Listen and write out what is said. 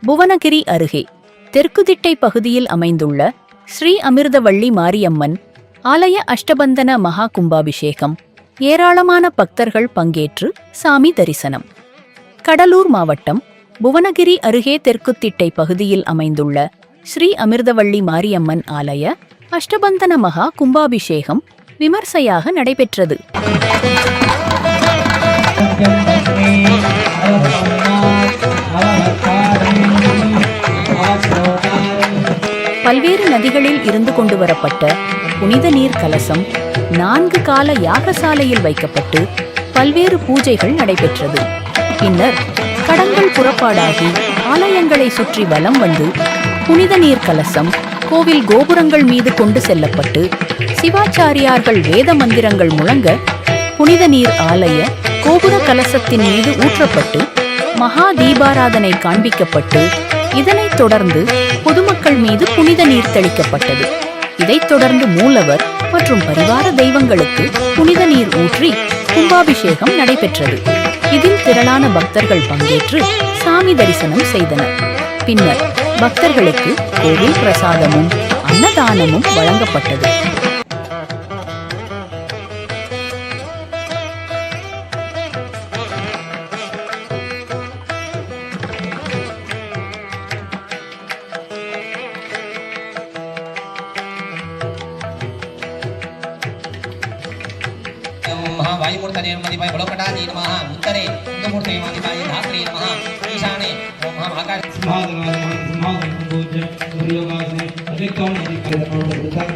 புவனகிரி அருகே தெற்குதிட்டை பகுதியில் அமைந்துள்ள ஸ்ரீ அமிர்தவள்ளி மாரியம்மன் ஆலய அஷ்டபந்தன மகா கும்பாபிஷேகம் ஏராளமான பக்தர்கள் பங்கேற்று சாமி தரிசனம். கடலூர் மாவட்டம் புவனகிரி அருகே தெற்குத்திட்டை பகுதியில் அமைந்துள்ள ஸ்ரீ அமிர்தவள்ளி மாரியம்மன் ஆலய அஷ்டபந்தன மகா கும்பாபிஷேகம் விமர்சையாக நடைபெற்றது. பல்வேறு நதிகளில் இருந்து கொண்டு வரப்பட்ட புனித நீர் கலசம் 4 கால யாகசாலையில் வைக்கப்பட்டு பல்வேறு பூஜைகள் நடைபெற்றது. பின்னர் கடங்கள் புறப்பாடாகி ஆலயங்களை சுற்றி வலம் வந்து புனித நீர் கலசம் கோவில் கோபுரங்கள் மீது கொண்டு செல்லப்பட்டு சிவாச்சாரியார்கள் வேத மந்திரங்கள் முழங்க புனித நீர் ஆலய கோபுர கலசத்தின் மீது ஊற்றப்பட்டு மகா தீபாராதனை காண்பிக்கப்பட்டு இதனைத் தொடர்ந்து பொதுமக்கள் மீது புனித நீர் தெளிக்கப்பட்டது. இதைத் தொடர்ந்து மூலவர் மற்றும் பரிவார தெய்வங்களுக்கு புனித நீர் ஊற்றி கும்பாபிஷேகம் நடைபெற்றது. இதில் திரளான பக்தர்கள் பங்கேற்று சாமி தரிசனம் செய்தனர். பின்னர் பக்தர்களுக்கு கோவில் பிரசாதமும் அன்னதானமும் வழங்கப்பட்டது. वायुमूर्तये नमः बलोकटाजी नमः उत्तरे इंदुमूर्तये नमः धात्री नमः ईशाने ओम महाकाल सिंहासनपूज्य सूर्योगासने अतिक्रम अधिकार